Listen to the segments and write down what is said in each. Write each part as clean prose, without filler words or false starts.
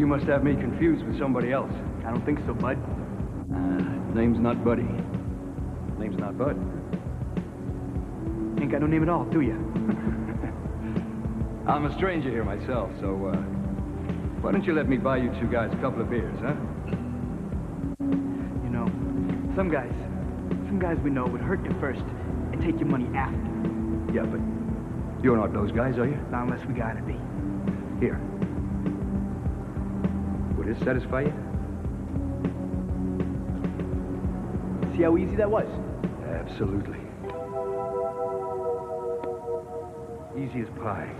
You must have me confused with somebody else. I don't think so, bud. Name's not Buddy. Name's not Bud. Ain't got no name at all, do you? I'm a stranger here myself, so, why don't you let me buy you two guys a couple of beers, huh? You know, some guys we know would hurt you first and take your money after. Yeah, but you're not those guys, are you? Not unless we gotta be. Here. Would this satisfy you? See how easy that was? Absolutely. Easy as pie.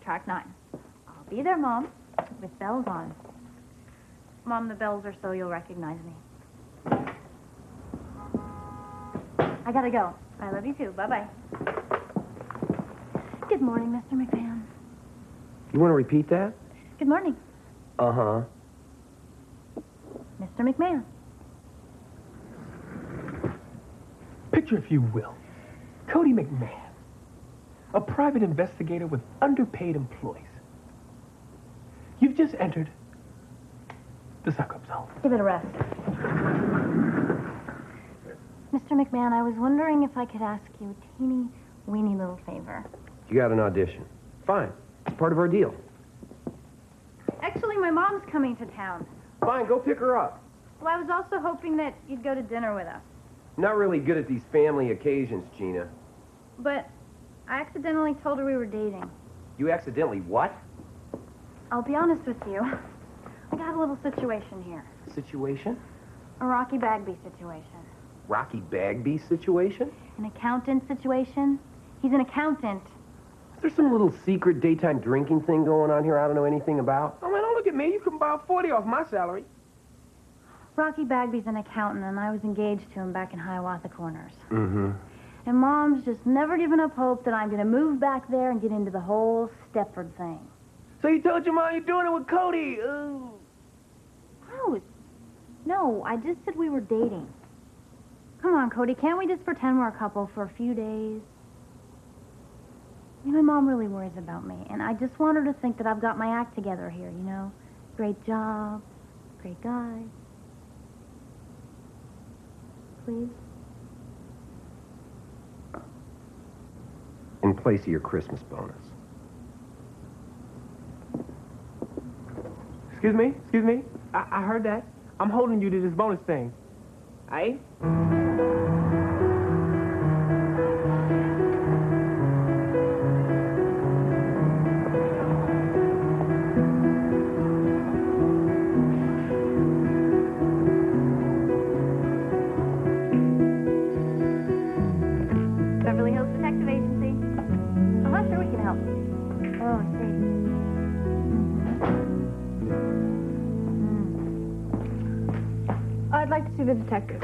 Track 9. I'll be there, Mom, with bells on. Mom, the bells are so you'll recognize me. I gotta go. I love you too. Bye-bye. Good morning, Mr. McMahon. You want to repeat that? Good morning, Uh-huh. Mr. McMahon. Picture, if you will, Cody McMahon, a private investigator with underpaid employees. You've just entered the suck-up zone. Give it a rest. Mr. McMahon, I was wondering if I could ask you a teeny, weeny little favor. You got an audition. Fine. It's part of our deal. Actually, my mom's coming to town. Fine, go pick her up. Well, I was also hoping that you'd go to dinner with us. Not really good at these family occasions, Gina. But I accidentally told her we were dating. You accidentally what? I'll be honest with you. I got a little situation here. Situation? A Rocky Bagby situation. Rocky Bagby situation? An accountant situation. He's an accountant. Is there some little secret daytime drinking thing going on here I don't know anything about? Oh, man, don't look at me. You can buy 40 off my salary. Rocky Bagby's an accountant, and I was engaged to him back in Hiawatha Corners. Mm-hmm. And Mom's just never given up hope that I'm going to move back there and get into the whole Stepford thing. So you told your mom you're doing it with Cody. No, I just said we were dating. Come on, Cody, can't we just pretend we're a couple for a few days? My mom really worries about me, and I just want her to think that I've got my act together here, you know? Great job, great guy. Please? In place of your Christmas bonus. Excuse me? I heard that. I'm holding you to this bonus thing. Aye? Beverly Hills Detective Agency. Uh-huh, sure we can help. Oh, I see. I'd like to see the detective.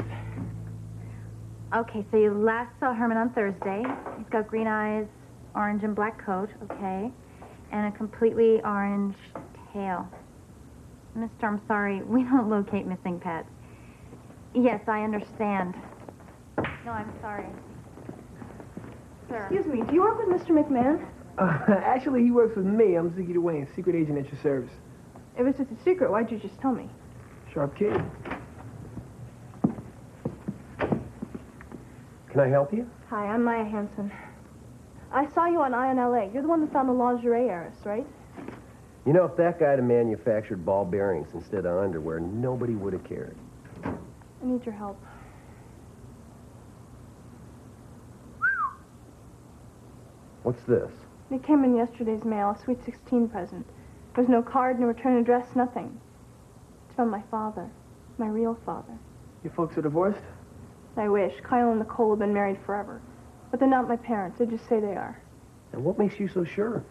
Okay, so you last saw Herman on Thursday. He's got green eyes, orange and black coat, okay, and a completely orange tail. Mister, I'm sorry, we don't locate missing pets. Yes, I understand. No, I'm sorry. Sir. Excuse me, do you work with Mr. McMahon? Actually, he works with me. I'm Ziggy DeWayne, secret agent at your service. If it's just a secret, why'd you just tell me? Sharp kid. Can I help you? Hi, I'm Maya Hansen. I saw you on Ion LA. You're the one that found the lingerie heiress, right? You know, if that guy had manufactured ball bearings instead of underwear, nobody would have cared. I need your help. What's this? It came in yesterday's mail, a Sweet 16 present. There's no card, no return address, nothing. It's from my father, my real father. Your folks are divorced? I wish. Kyle and Nicole have been married forever. But they're not my parents. They just say they are. And what makes you so sure?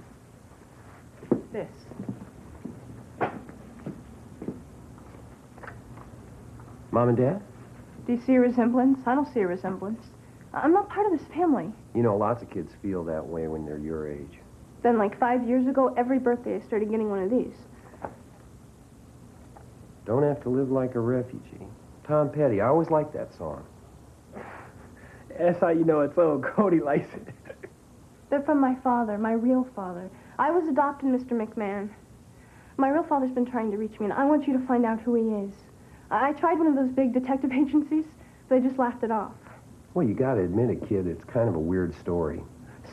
This. Mom and Dad? Do you see a resemblance? I don't see a resemblance. I'm not part of this family. You know, lots of kids feel that way when they're your age. Then, like 5 years ago, every birthday I started getting one of these. Don't have to live like a refugee. Tom Petty, I always liked that song. That's how you know it's old. Cody likes it. They're from my father, my real father. I was adopted, Mr. McMahon. My real father's been trying to reach me, and I want you to find out who he is. I tried one of those big detective agencies, but they just laughed it off. Well, you gotta admit it, kid, it's kind of a weird story.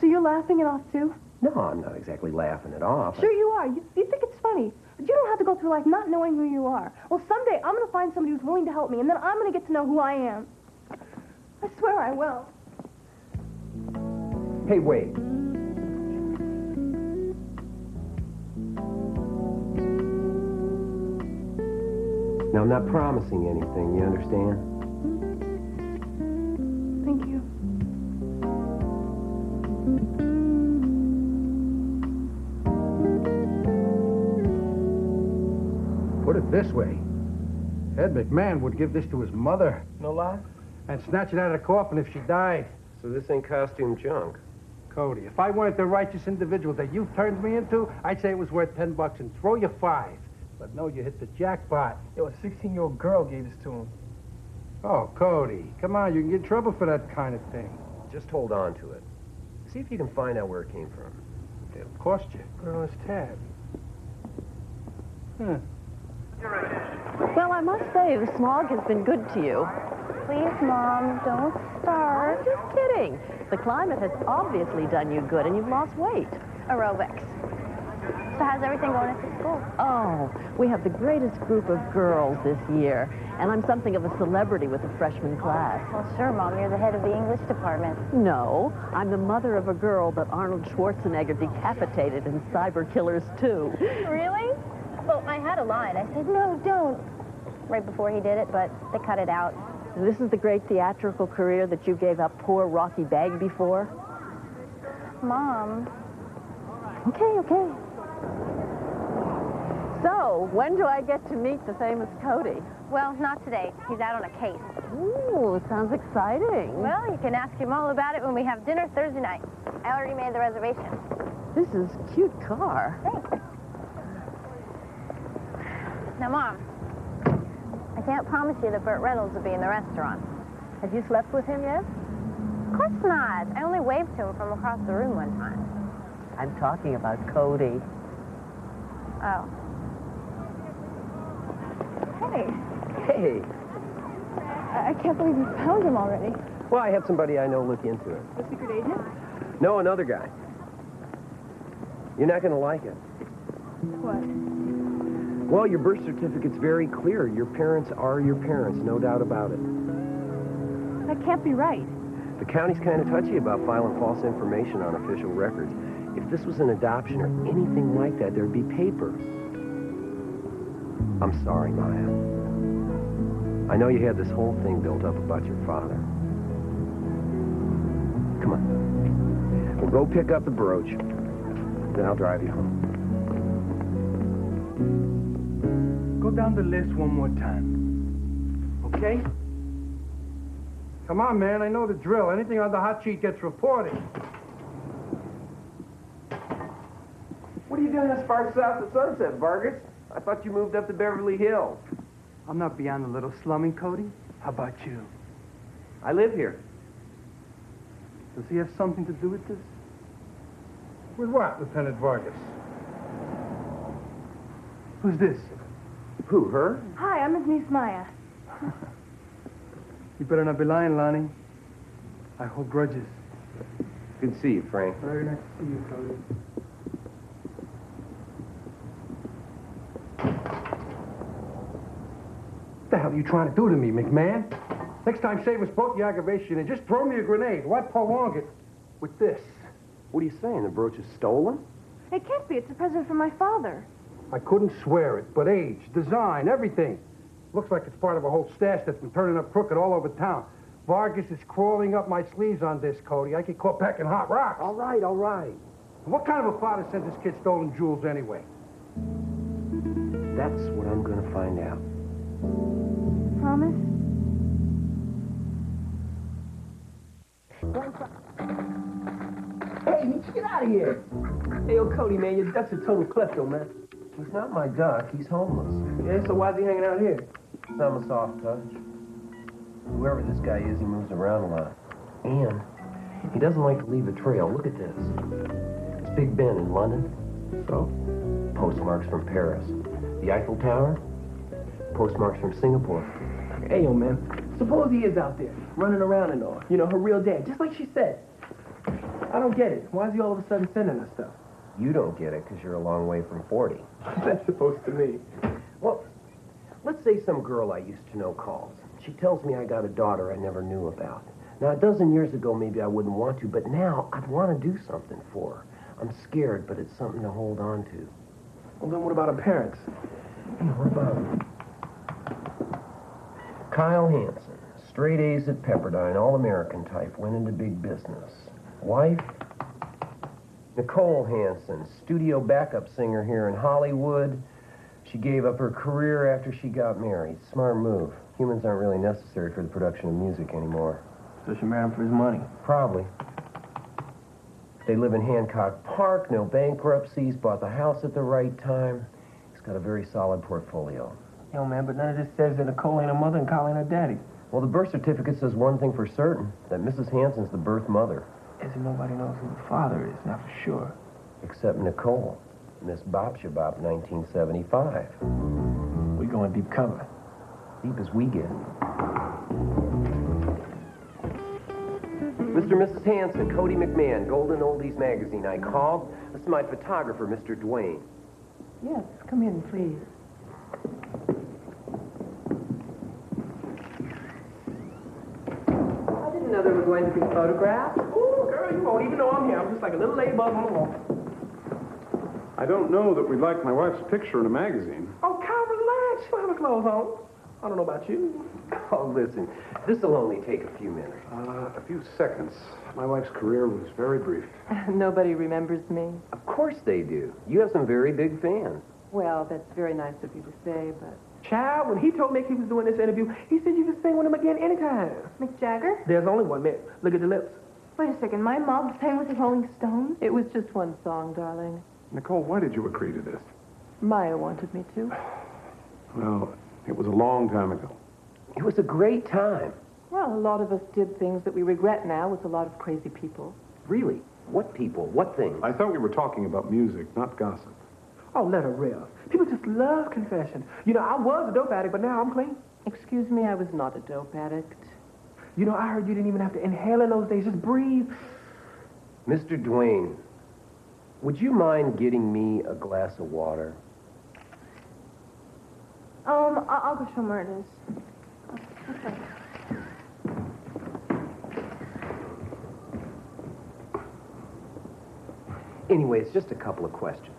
So you're laughing it off, too? No, I'm not exactly laughing it off. Sure you are. You think it's funny. But you don't have to go through life not knowing who you are. Well, someday I'm going to find somebody who's willing to help me, and then I'm going to get to know who I am. I swear I will. Hey, wait. Now, I'm not promising anything, you understand? Thank you. Put it this way. Ed McMahon would give this to his mother No lie? and snatch it out of the coffin if she died. So this ain't costume junk. Cody, if I weren't the righteous individual that you turned me into, I'd say it was worth $10 and throw you 5. But no, you hit the jackpot. Yo, a 16-year-old girl gave this to him. Oh, Cody, come on, you can get in trouble for that kind of thing. Just hold on to it. See if you can find out where it came from. It'll cost you. Put it on his tab. Huh. Well, I must say, the smog has been good to you. Please, Mom, don't start. I'm just kidding. The climate has obviously done you good, and you've lost weight. Aerobics. So how's everything going at the school? Oh, we have the greatest group of girls this year, and I'm something of a celebrity with the freshman class. Well, sure, Mom. You're the head of the English department. No, I'm the mother of a girl that Arnold Schwarzenegger decapitated in Cyber Killers 2. Really? Well, I had a line. I said, no, don't. Right before he did it, but they cut it out. This is the great theatrical career that you gave up poor Rocky Bagby for? Mom. Okay. So, when do I get to meet the famous Cody? Well, not today. He's out on a case. Ooh, sounds exciting. Well, you can ask him all about it when we have dinner Thursday night. I already made the reservation. This is a cute car. Thanks. Now, Mom, I can't promise you that Burt Reynolds will be in the restaurant. Have you slept with him yet? Of course not. I only waved to him from across the room one time. I'm talking about Cody. Oh. Hey, Hey. I can't believe you found him already. Well, I have somebody I know look into it. The secret agent? No, another guy. You're not going to like it. What? Well, your birth certificate's very clear. Your parents are your parents, no doubt about it. That can't be right. The county's kind of touchy about filing false information on official records. If this was an adoption or anything like that, there'd be paper. I'm sorry, Maya. I know you had this whole thing built up about your father. Come on. We'll go pick up the brooch. Then I'll drive you home. Go down the list one more time. Okay? Come on, man. I know the drill. Anything on the hot sheet gets reported. What are you doing this far south of Sunset, Vargas? I thought you moved up to Beverly Hills. I'm not beyond a little slumming, Cody. How about you? I live here. Does he have something to do with this? With what, Lieutenant Vargas? Who's this? Who, her? Hi, I'm his niece, Maya. You better not be lying, Lonnie. I hold grudges. Good to see you, Frank. Very nice to see you, Cody. What the hell are you trying to do to me, McMahon? Next time, save us both the aggravation and just throw me a grenade. Why prolong it with this? What are you saying? The brooch is stolen? It can't be. It's a present from my father. I couldn't swear it, but age, design, everything. Looks like it's part of a whole stash that's been turning up crooked all over town. Vargas is crawling up my sleeves on this, Cody. I get caught packing hot rocks. All right, all right. What kind of a father sends his kid stolen jewels anyway? That's what I'm going to find out. Promise? Hey, get out of here. Hey, yo, Cody, man, your duck's a total klepto, man. He's not my duck. He's homeless. Yeah, so why's he hanging out here? I'm a soft touch. Whoever this guy is, he moves around a lot. And he doesn't like to leave a trail. Look at this. It's Big Ben in London. So? Postmarks from Paris. The Eiffel Tower. Postmarks from Singapore. Hey, yo, man, suppose he is out there, running around and all. You know, her real dad, just like she said. I don't get it. Why is he all of a sudden sending us stuff? You don't get it because you're a long way from 40. That's supposed to mean. Well, let's say some girl I used to know calls. She tells me I got a daughter I never knew about. Now, a dozen years ago, maybe I wouldn't want to, but now I'd want to do something for her. I'm scared, but it's something to hold on to. Well, then what about her parents? Hey, what about her? Kyle Hansen, straight A's at Pepperdine, all-American type, went into big business. Wife? Nicole Hansen, studio backup singer here in Hollywood. She gave up her career after she got married. Smart move. Humans aren't really necessary for the production of music anymore. So she married him for his money. Probably. They live in Hancock Park, no bankruptcies, bought the house at the right time. He's got a very solid portfolio. Yo, man, but none of this says that Nicole ain't her mother and Kyle ain't her daddy. Well, the birth certificate says one thing for certain, that Mrs. Hansen's the birth mother. As if nobody knows who the father is, not for sure. Except Nicole, Miss Bop Shabop, 1975. We going deep cover. Deep as we get. Mr. and Mrs. Hansen, Cody McMahon, Golden Oldies Magazine. I called. This is my photographer, Mr. Duane. Yes, come in, please. I didn't know there were going to be photographs. Ooh, girl, you won't even know I'm here. I'm just like a little ladybug on the wall. I don't know that we'd like my wife's picture in a magazine. Oh, Kyle, relax. She'll have her clothes on. I don't know about you. Oh, listen, this'll only take a few minutes. A few seconds. My wife's career was very brief. Nobody remembers me. Of course they do. You have some very big fans. Well, that's very nice of you to say, but... Child, when he told Mick he was doing this interview, he said you could sing with him again anytime. Mick Jagger? There's only one Mick. Look at the lips. Wait a second, my mom sang with the Rolling Stones? It was just one song, darling. Nicole, why did you agree to this? Maya wanted me to. Well, it was a long time ago. It was a great time. Well, a lot of us did things that we regret now with a lot of crazy people. Really? What people? What things? I thought we were talking about music, not gossip. Oh, let her rip. People just love confessions. You know, I was a dope addict, but now I'm clean. Excuse me, I was not a dope addict. You know, I heard you didn't even have to inhale in those days. Just breathe. Mr. Duane, would you mind getting me a glass of water? I'll go show him where it is. Okay. Anyway, it's just a couple of questions.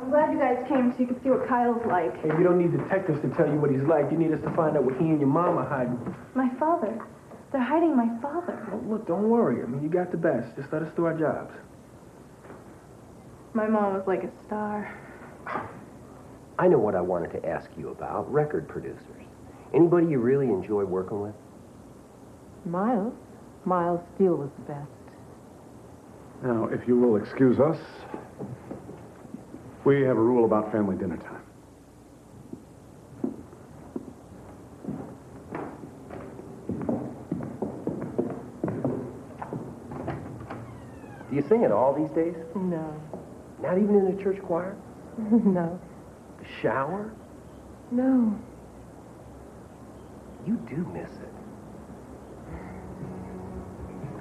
I'm glad you guys came so you could see what Kyle's like. Hey, you don't need detectives to tell you what he's like. You need us to find out what he and your mom are hiding. My father. They're hiding my father. Oh, look, don't worry. I mean, you got the best. Just let us do our jobs. My mom was like a star. I know what I wanted to ask you about, record producers. Anybody you really enjoy working with? Miles? Miles Steele was the best. Now, if you will excuse us, we have a rule about family dinner time. Do you sing at all these days? No. Not even in a church choir? No. Shower? No. You do miss it.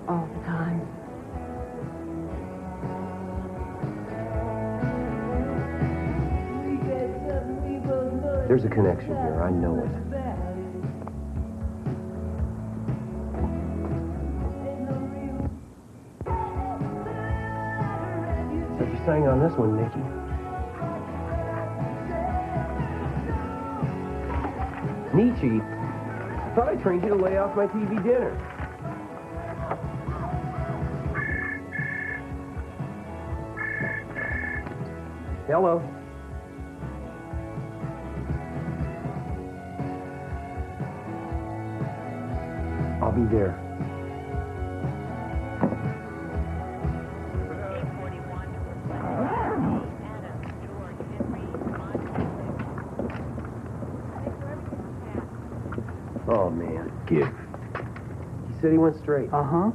all the time. There's a connection here. I know it. So you sang on this one, Nikki. Nietzsche, I thought I trained you to lay off my TV dinner. Hello. I'll be there. Oh, man. Give. He said he went straight. Uh-huh.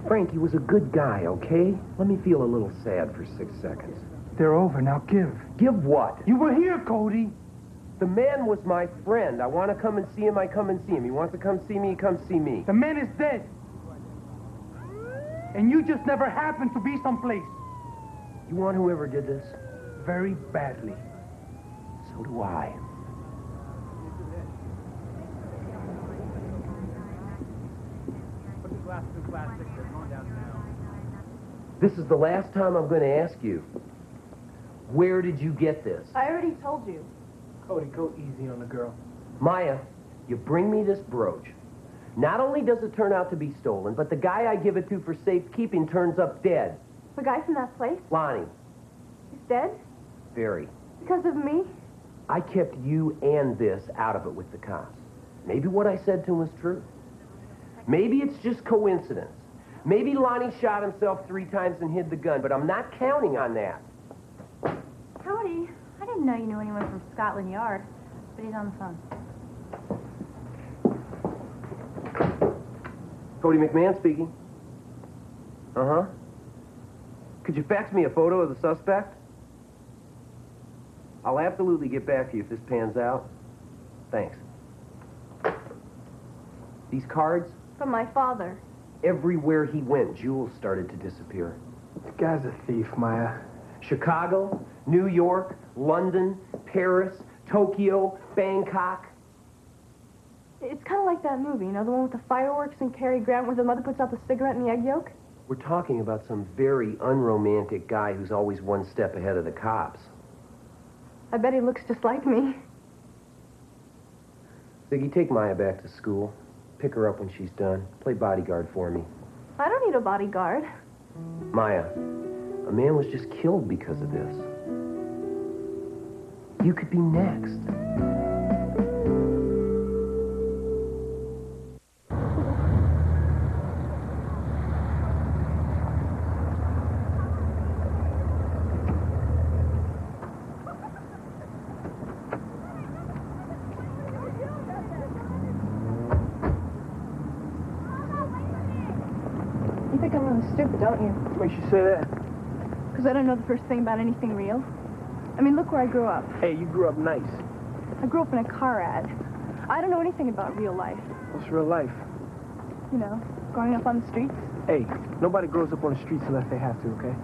Frank, he was a good guy, okay? Let me feel a little sad for 6 seconds. They're over. Now give. Give what? You were here, Cody. The man was my friend. I want to come and see him, I come and see him. He wants to come see me, he comes see me. The man is dead. And you just never happened to be someplace. You want whoever did this? Very badly. So do I. This is the last time I'm going to ask you. Where did you get this? I already told you. Cody, go easy on the girl. Maya, you bring me this brooch. Not only does it turn out to be stolen, but the guy I give it to for safekeeping turns up dead. The guy from that place? Lonnie. He's dead? Very. Because of me? I kept you and this out of it with the cops. Maybe what I said to him was true. Maybe it's just coincidence. Maybe Lonnie shot himself 3 times and hid the gun, but I'm not counting on that. Cody, I didn't know you knew anyone from Scotland Yard, but he's on the phone. Cody McMahon speaking. Uh-huh. Could you fax me a photo of the suspect? I'll absolutely get back to you if this pans out. Thanks. These cards? From my father. Everywhere he went, jewels started to disappear. This guy's a thief, Maya. Chicago, New York, London, Paris, Tokyo, Bangkok. It's kind of like that movie, you know, the one with the fireworks and Cary Grant where the mother puts out the cigarette and the egg yolk? We're talking about some very unromantic guy who's always one step ahead of the cops. I bet he looks just like me. Ziggy, take Maya back to school. Pick her up when she's done. Play bodyguard for me. I don't need a bodyguard. Maya, a man was just killed because of this. You could be next. You think I'm really stupid, don't you? What makes you say that? Because I don't know the first thing about anything real. I mean, look where I grew up. Hey, you grew up nice. I grew up in a car ad. I don't know anything about real life. What's real life? You know, growing up on the streets. Hey, nobody grows up on the streets unless they have to, okay?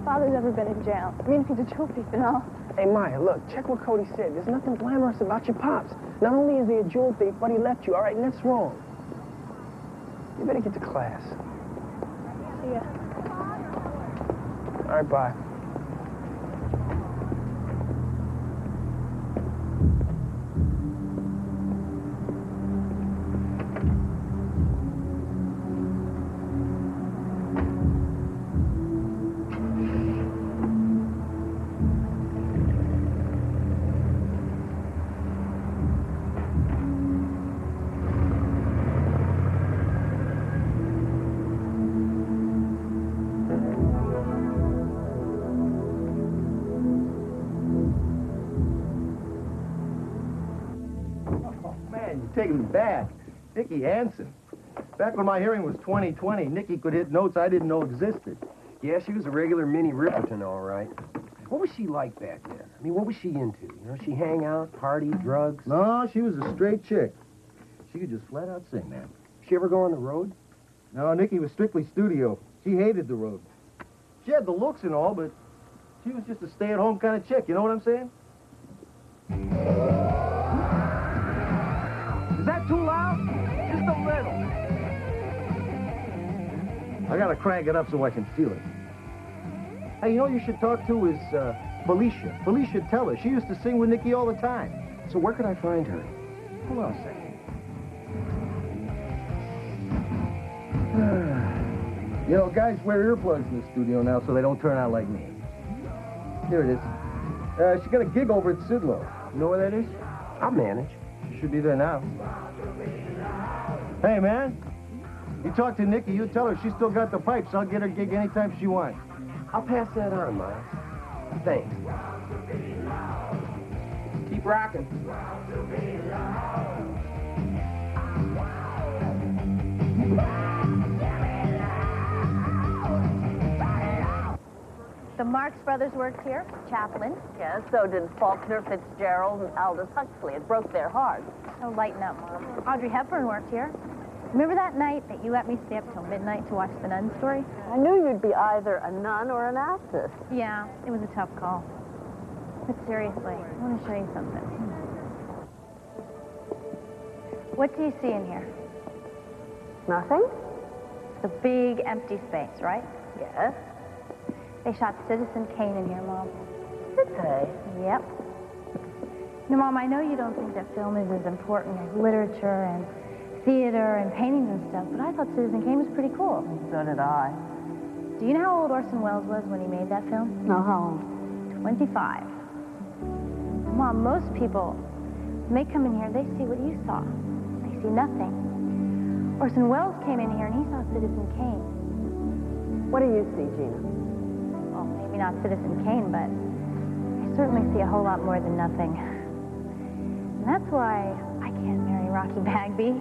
Father's ever been in jail. I mean, if he's a jewel thief and all. Hey, Maya, look, check what Cody said. There's nothing glamorous about your pops. Not only is he a jewel thief, but he left you, all right? And that's wrong. You better get to class. See ya. All right, bye. looking back. Nicky Hansen. Back when my hearing was 20/20, Nicky could hit notes I didn't know existed. Yeah, she was a regular Minnie Riperton, all right. What was she like back then? I mean, what was she into? You know, she hang out, party, drugs? No, she was a straight chick. She could just flat out sing, man. She ever go on the road? No, Nicky was strictly studio. She hated the road. She had the looks and all, but she was just a stay-at-home kind of chick, you know what I'm saying? Is that too loud? Just a little. I gotta crank it up so I can feel it. Hey, you know who you should talk to is Felicia. Felicia Teller. She used to sing with Nicky all the time. So where could I find her? Hold on a second. You know, guys wear earplugs in the studio now so they don't turn out like me. Here it is. She got a gig over at Sidlow. You know where that is? I'll manage. She should be there now. Hey, man. You talk to Nicky, you tell her she's still got the pipes. I'll get her gig anytime she wants. I'll pass that on, Miles. Thanks. Keep rocking. The Marx Brothers worked here, Chaplin. Yes, so did Faulkner, Fitzgerald, and Aldous Huxley. It broke their hearts. Oh, lighten up, Mom. Audrey Hepburn worked here. Remember that night that you let me stay up till midnight to watch the nun story? I knew you'd be either a nun or an actress. Yeah, it was a tough call. But seriously, I want to show you something. What do you see in here? Nothing? It's a big empty space, right? Yes. They shot Citizen Kane in here, Mom. Did they? Yep. Now, Mom, I know you don't think that film is as important as literature and theater and paintings and stuff, but I thought Citizen Kane was pretty cool. So did I. Do you know how old Orson Welles was when he made that film? No, how old? 25. Mom, most people, when they come in here, they see what you saw. They see nothing. Orson Welles came in here and he saw Citizen Kane. What do you see, Gina? Well, maybe not Citizen Kane, but I certainly see a whole lot more than nothing. And that's why I can't marry Rocky Bagby.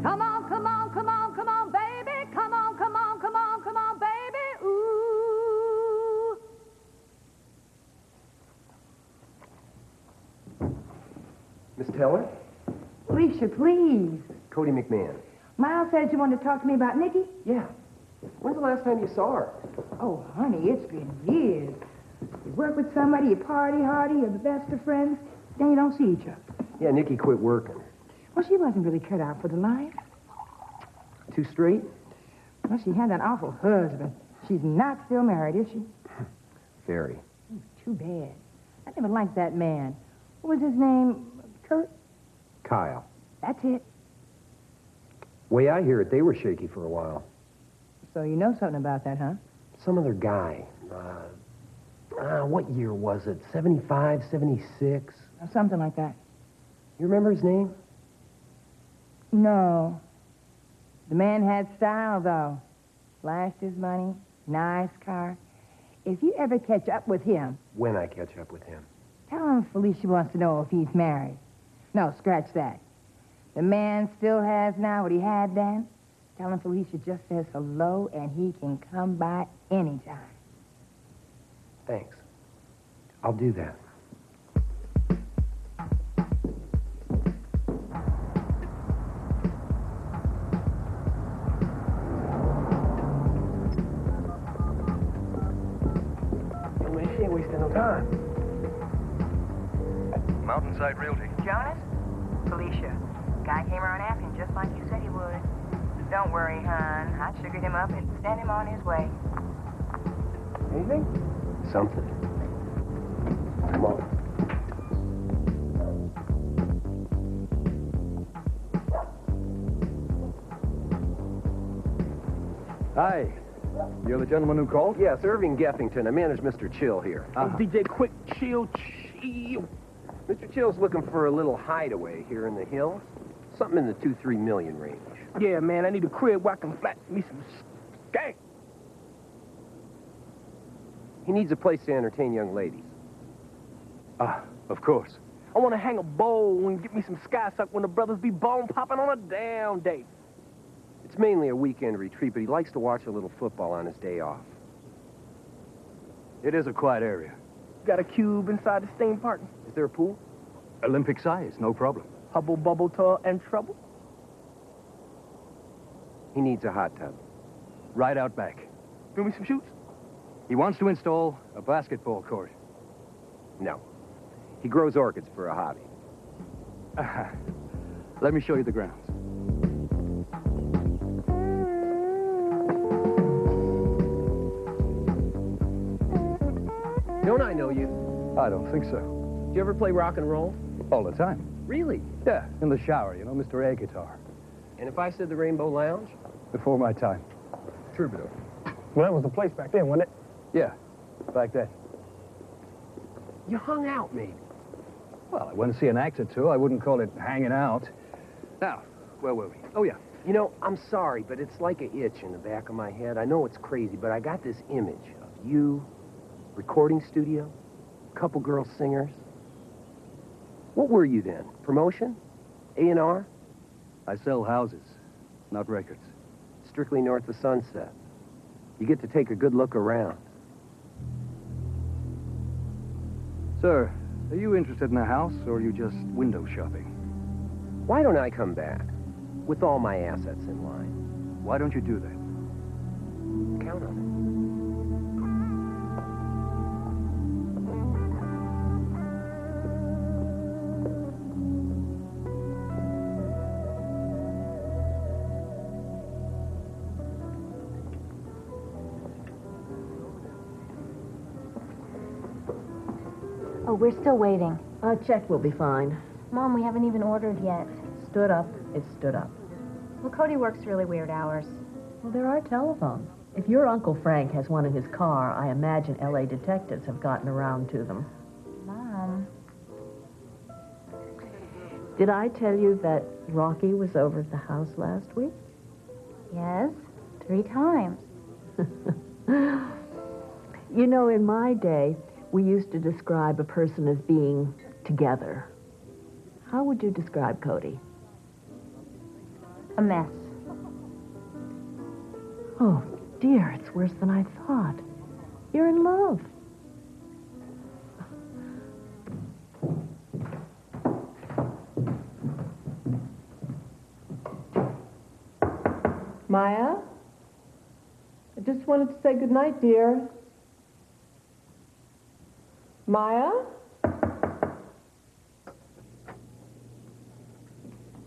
Come on, come on, come on, come on, baby. Come on, come on, come on, come on, baby. Ooh. Miss Teller? Alicia, please. Cody McMahon. Miles said you wanted to talk to me about Nikki? Yeah. When's the last time you saw her? Oh, honey, it's been years. You work with somebody, you party hardy, you're the best of friends, then you don't see each other. Yeah, Nikki quit working. Well, she wasn't really cut out for the life. Too straight? Well, she had that awful husband. She's not still married, is she? Very. Too bad. I never liked that man. What was his name? Kurt? Kyle. That's it. Way I hear it, they were shaky for a while. So you know something about that, huh? Some other guy. What year was it? 75, 76? Something like that. You remember his name? No. The man had style, though. Flashed his money, nice car. If you ever catch up with him... When I catch up with him. Tell him Felicia wants to know if he's married. No, scratch that. The man still has now what he had then. Tell him Felicia just says hello and he can come by anytime. Thanks. I'll do that. Young man, she ain't wasting no time. Mountainside Realty. Jonas? Felicia. Guy came around asking just like you said he would. Don't worry, hon. I sugared him up and sent him on his way. Anything? Something. Come on. Hi. You're the gentleman who called? Yes, Irving Geffington. I manage Mr. Chill here. DJ, quick, chill. Mr. Chill's looking for a little hideaway here in the hills. Something in the 2-3 million range. Yeah, man, I need a crib where I can flat me some skank. He needs a place to entertain young ladies. Ah, of course. I want to hang a bowl and get me some sky suck when the brothers be bone popping on a down day. It's mainly a weekend retreat, but he likes to watch a little football on his day off. It is a quiet area. Got a cube inside the steam park. Is there a pool? Olympic size, no problem. Hubble, bubble, toil, and trouble. He needs a hot tub. Right out back. Do me some shoots? He wants to install a basketball court. No. He grows orchids for a hobby. Let me show you the grounds. Don't I know you? I don't think so. Do you ever play rock and roll? All the time. Really? Yeah, in the shower, you know, Mr. Air Guitar. And if I said the Rainbow Lounge? Before my time. Troubadour. Well, that was the place back then, wasn't it? Yeah, back then. You hung out, maybe. Well, I went to see an act or two. I wouldn't call it hanging out. Now, where were we? Oh, yeah. You know, I'm sorry, but it's like an itch in the back of my head. I know it's crazy, but I got this image of you, recording studio, couple girl singers. What were you then? Promotion? A&R? I sell houses, not records. Strictly north of Sunset. You get to take a good look around. Sir, are you interested in a house, or are you just window shopping? Why don't I come back with all my assets in line? Why don't you do that? Count on it. Oh, we're still waiting. A check will be fine. Mom, we haven't even ordered yet. Stood up, it's stood up. Well, Cody works really weird hours. Well, there are telephones. If your Uncle Frank has one in his car, I imagine L.A. detectives have gotten around to them. Mom. Did I tell you that Rocky was over at the house last week? Yes, 3 times. You know, in my day, we used to describe a person as being together. How would you describe Cody? A mess. Oh, dear, it's worse than I thought. You're in love. Maya? I just wanted to say goodnight, dear. Maya?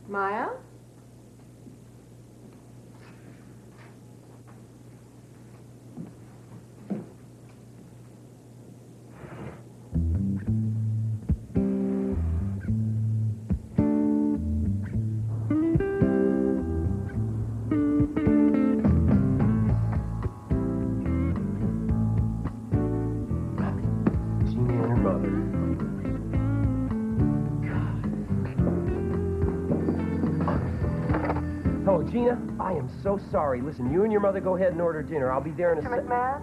Maya? Oh, Gina, I am so sorry. Listen, you and your mother go ahead and order dinner. I'll be there in a Mr. McMahon?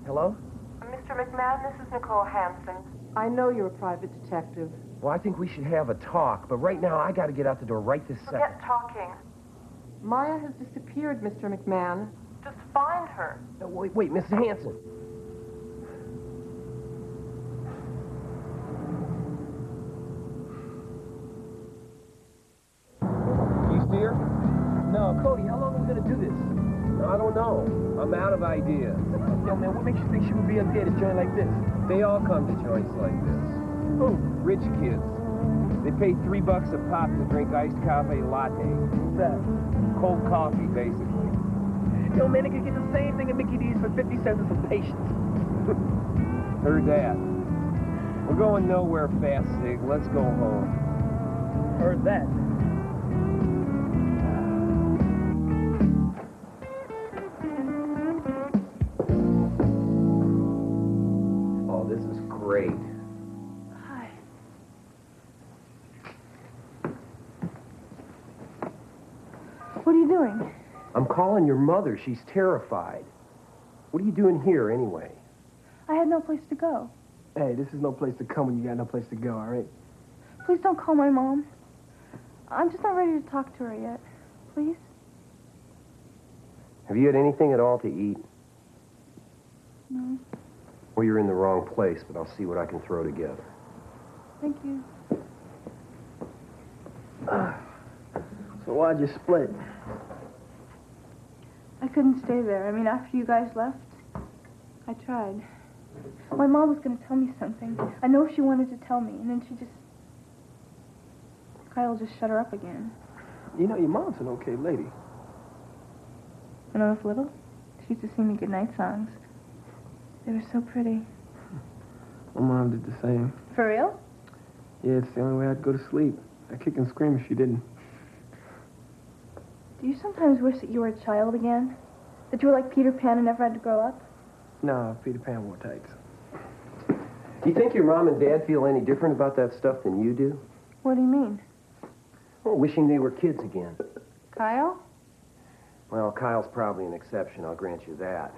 Hello? Mr. McMahon, this is Nicole Hansen. I know you're a private detective. Well, I think we should have a talk, but right now I got to get out the door right this second. Forget talking. Maya has disappeared, Mr. McMahon. Just find her. No, wait, Mrs. Hanson. Please, dear? No, Cody, how long are we gonna do this? I don't know. I'm out of ideas. Yo, man, what makes you think she would be up there at a joint like this? They all come to joints like this. Who? Rich kids. They pay $3 a pop to drink iced cafe latte. What's that? Cold coffee, basically. Yo, man, they could get the same thing at Mickey D's for 50 cents for patience. Heard that. We're going nowhere fast, Sig. Let's go home. Heard that. Oh, this is great. Hi. What are you doing? I'm calling your mother. She's terrified. What are you doing here, anyway? I had no place to go. Hey, this is no place to come when you got no place to go, all right? Please don't call my mom. I'm just not ready to talk to her yet. Please? Have you had anything at all to eat? No. Well, you're in the wrong place, but I'll see what I can throw together. Thank you. So why'd you split? I couldn't stay there. I mean, after you guys left, I tried. My mom was going to tell me something. I know she wanted to tell me, and then Kyle just shut her up again. You know, your mom's an okay lady. When I was little, she used to sing me goodnight songs. They were so pretty. My mom did the same. For real? Yeah, it's the only way I'd go to sleep. I'd kick and scream if she didn't. Do you sometimes wish that you were a child again? That you were like Peter Pan and never had to grow up? No, Peter Pan wore tights. Do you think your mom and dad feel any different about that stuff than you do? What do you mean? Well, wishing they were kids again. Kyle? Well, Kyle's probably an exception, I'll grant you that.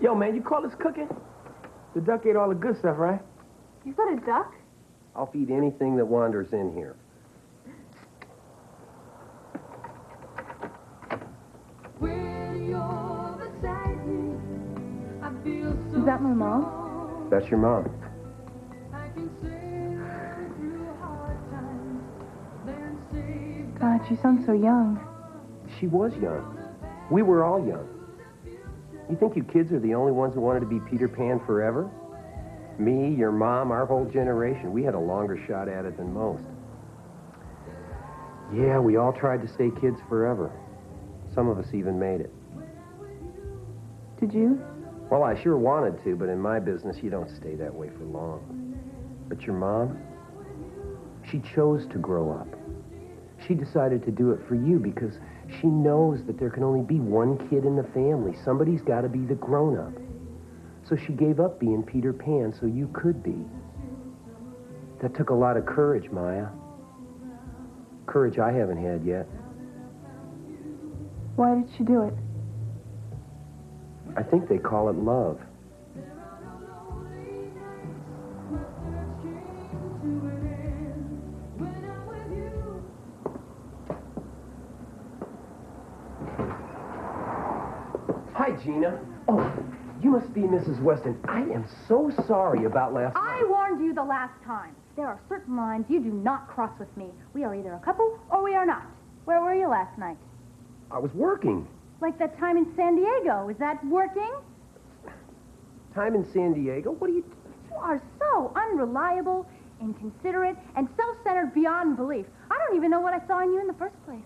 Yo, man, you call this cooking? The duck ate all the good stuff, right? You've got a duck? I'll feed anything that wanders in here. Is that my mom? That's your mom. God, she sounds so young. She was young. We were all young. You think you kids are the only ones who wanted to be Peter Pan forever? Me, your mom, our whole generation, we had a longer shot at it than most. Yeah, we all tried to stay kids forever. Some of us even made it. Did you? Well, I sure wanted to, but in my business, you don't stay that way for long. But your mom, she chose to grow up. She decided to do it for you because she knows that there can only be one kid in the family. Somebody's got to be the grown-up. So she gave up being Peter Pan so you could be. That took a lot of courage, Maya. Courage I haven't had yet. Why did she do it? I think they call it love. Hi, Gina. Oh, you must be Mrs. Weston. I am so sorry about last night. I warned you the last time. There are certain lines you do not cross with me. We are either a couple or we are not. Where were you last night? I was working. Like that time in San Diego. Is that working? Time in San Diego? What are you... You are so unreliable, inconsiderate, and self-centered beyond belief. I don't even know what I saw in you in the first place.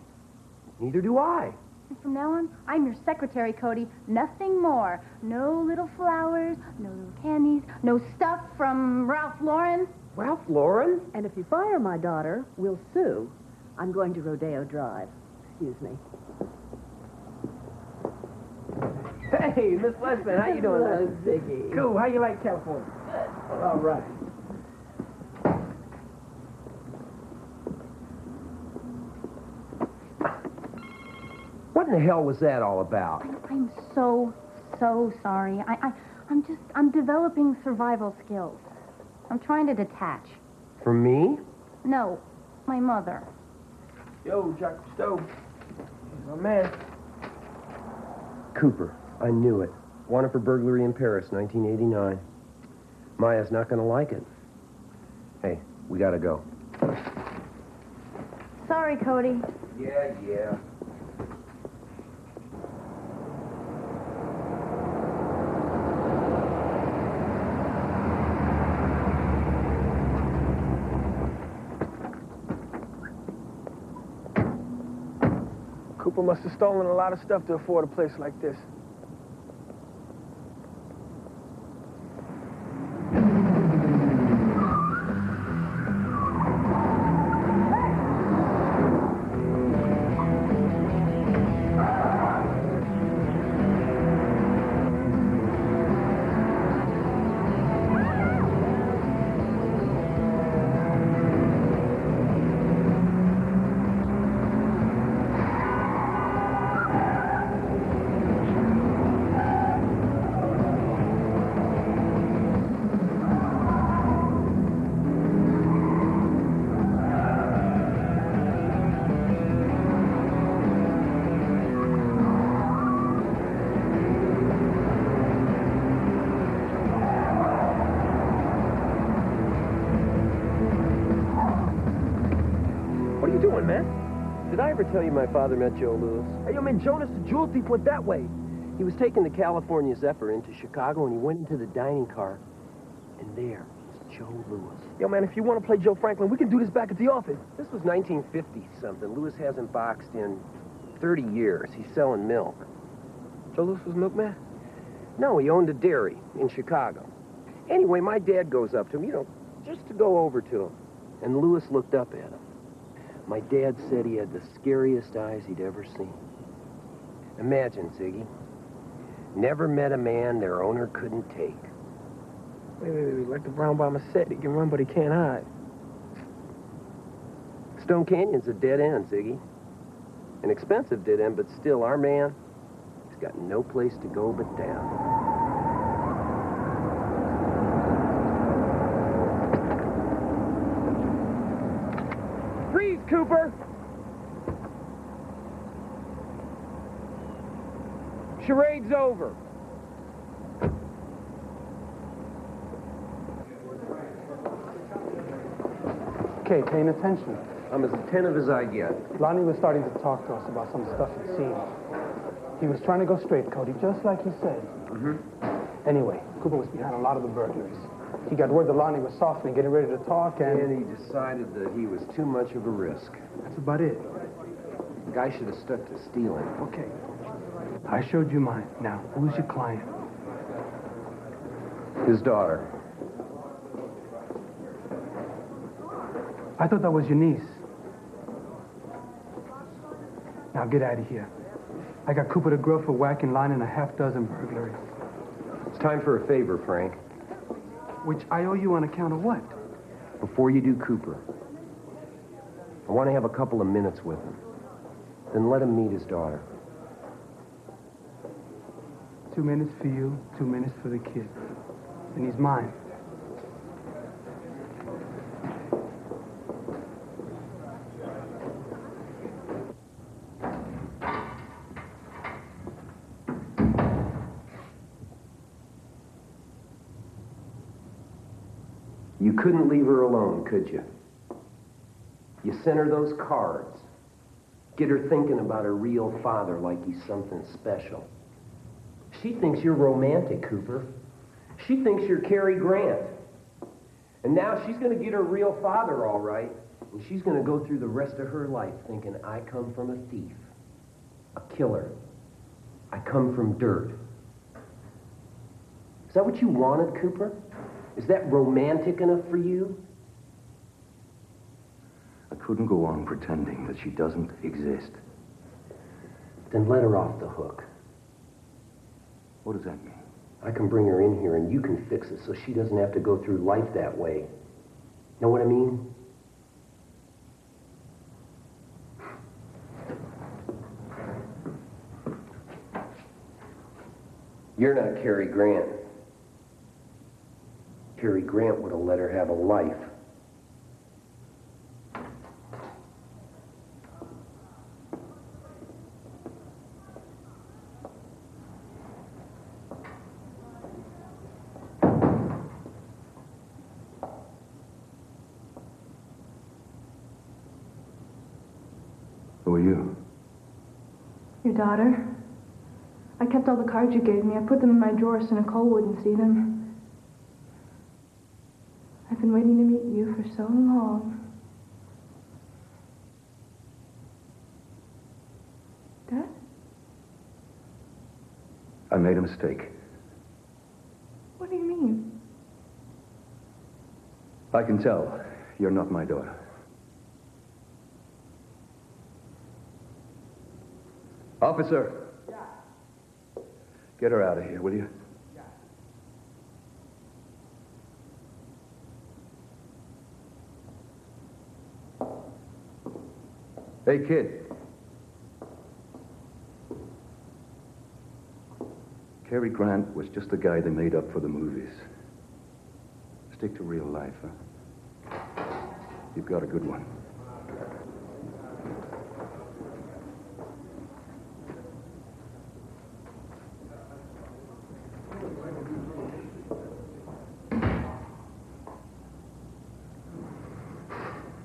Neither do I. And from now on, I'm your secretary, Cody. Nothing more. No little flowers, no little candies, no stuff from Ralph Lauren. Ralph Lauren? And if you fire my daughter, we'll sue. I'm going to Rodeo Drive. Excuse me. Hey, Miss Weston, how you doing? Hello, Ziggy. Cool. How you like California? Good. All right. What in the hell was that all about? I'm so sorry. I'm developing survival skills. I'm trying to detach. From me? No, my mother. Yo, Jack Stowe. He's my man. Cooper. I knew it. Wanted for burglary in Paris, 1989. Maya's not going to like it. Hey, we got to go. Sorry, Cody. Yeah. Cooper must have stolen a lot of stuff to afford a place like this. you doing, man? Did I ever tell you my father met Joe Lewis? Hey, yo, man, Jonas, the jewel thief, went that way. He was taking the California Zephyr into Chicago, and he went into the dining car, and there was Joe Lewis. Yo, man, if you want to play Joe Franklin, we can do this back at the office. This was 1950-something. Lewis hasn't boxed in 30 years. He's selling milk. Joe Lewis was milkman? No, he owned a dairy in Chicago. Anyway, my dad goes up to him, just to go over to him. And Lewis looked up at him. My dad said he had the scariest eyes he'd ever seen. Imagine, Ziggy. Never met a man their owner couldn't take. Wait. Like the Brown Bomber said, he can run, but he can't hide. Stone Canyon's a dead end, Ziggy. An expensive dead end, but still, our man, he's got no place to go but down. Freeze, Cooper! Charade's over. Okay, paying attention. I'm as attentive as I get. Lonnie was starting to talk to us about some stuff he'd seen. He was trying to go straight, Cody, just like he said. Mm-hmm. Anyway, Cooper was behind a lot of the burglaries. He got word that Lonnie was softening, getting ready to talk, And he decided that he was too much of a risk. That's about it. The guy should have stuck to stealing. Okay. I showed you mine. Now, who's your client? His daughter. I thought that was your niece. Now get out of here. I got Cooper the Grill for whacking line and a half-dozen burglaries. It's time for a favor, Frank. Which I owe you on account of what? Before you do Cooper, I want to have a couple of minutes with him. Then let him meet his daughter. 2 minutes for you, 2 minutes for the kid. And he's mine. You couldn't leave her alone, could you? You sent her those cards. Get her thinking about her real father like he's something special. She thinks you're romantic, Cooper. She thinks you're Cary Grant. And now she's going to get her real father all right, and she's going to go through the rest of her life thinking, I come from a thief, a killer. I come from dirt. Is that what you wanted, Cooper? Is that romantic enough for you? I couldn't go on pretending that she doesn't exist. Then let her off the hook. What does that mean? I can bring her in here and you can fix it so she doesn't have to go through life that way. Know what I mean? You're not Cary Grant. Cary Grant would have let her have a life. Who are you? Your daughter. I kept all the cards you gave me. I put them in my drawer so Nicole wouldn't see them. I've been waiting to meet you for so long. Dad? I made a mistake. What do you mean? I can tell you're not my daughter. Officer! Get her out of here, will you? Hey, kid. Cary Grant was just the guy they made up for the movies. Stick to real life, huh? You've got a good one.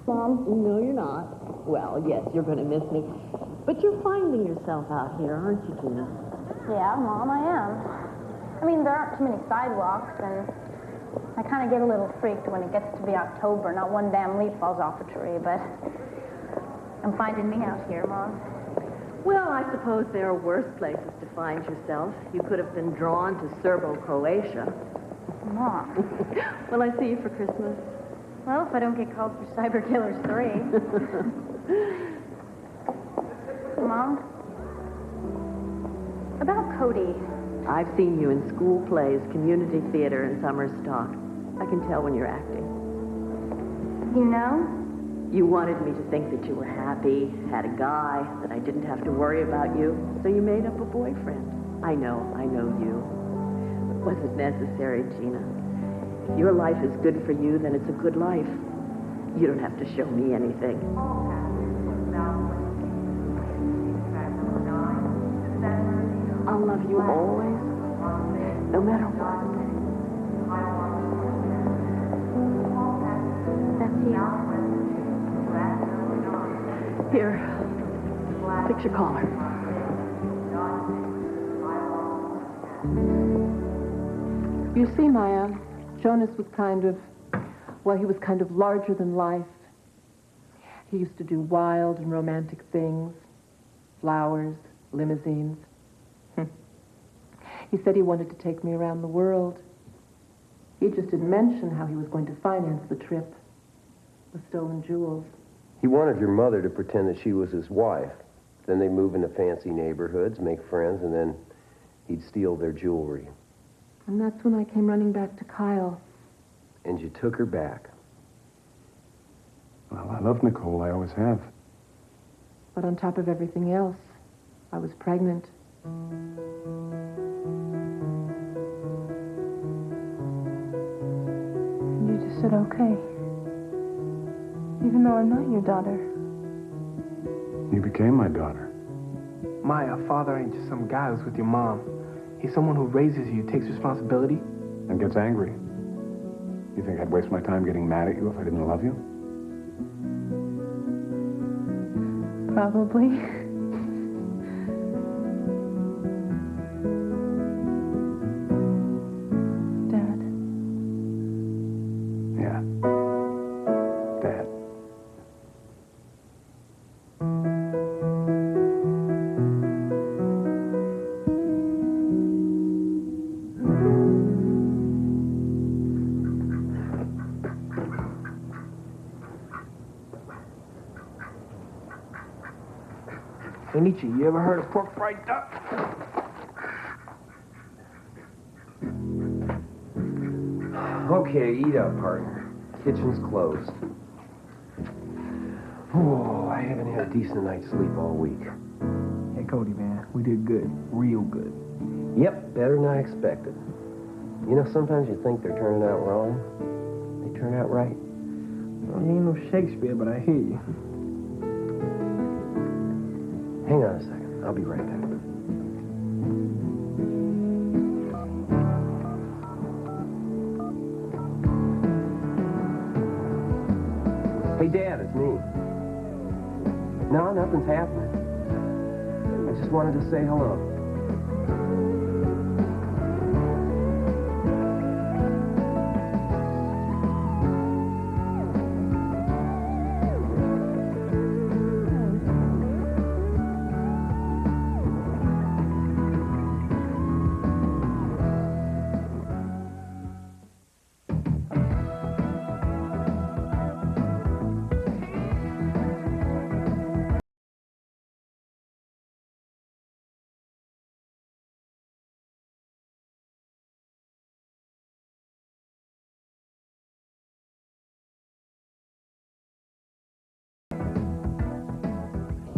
Mom, no, you're not. Well, yes, you're going to miss me. But you're finding yourself out here, aren't you, Gina? Yeah, Mom, I am. I mean, there aren't too many sidewalks, and I kind of get a little freaked when it gets to be October. Not one damn leaf falls off a tree, but I'm finding me out here, Mom. Well, I suppose there are worse places to find yourself. You could have been drawn to Serbo-Croatia. Mom. Will I see you for Christmas? Well, if I don't get called for Cyber Killers 3. Mom? About Cody. I've seen you in school plays, community theater, and summer stock. I can tell when you're acting. You know? You wanted me to think that you were happy, had a guy, that I didn't have to worry about you, so you made up a boyfriend. I know you. It wasn't necessary, Gina. If your life is good for you, then it's a good life. You don't have to show me anything. I'll love you always, no matter what. That's you. Here, picture caller. You see, Maya, Jonas was he was kind of larger than life. He used to do wild and romantic things, flowers, limousines. He said he wanted to take me around the world. He just didn't mention how he was going to finance the trip, the stolen jewels. He wanted your mother to pretend that she was his wife. Then they'd move into fancy neighborhoods, make friends, and then he'd steal their jewelry. And that's when I came running back to Kyle. And you took her back. Well, I love Nicole. I always have. But on top of everything else, I was pregnant. And you just said, okay. Even though I'm not your daughter. You became my daughter. Maya, father ain't just some guy who's with your mom. He's someone who raises you, takes responsibility. And gets angry. You think I'd waste my time getting mad at you if I didn't love you? Probably. Dad. Yeah. Dad. Hey, Nietzsche, you ever heard of pork fried duck? Okay, eat up, partner. Kitchen's closed. Oh, I haven't had a decent night's sleep all week. Hey, Cody, man, we did good. Real good. Yep, better than I expected. You know, sometimes you think they're turning out wrong. They turn out right. Well, you ain't no Shakespeare, but I hear you. Hang on a second. I'll be right back. Hey, Dad, it's me. No, nothing's happening. I just wanted to say hello.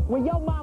When your mama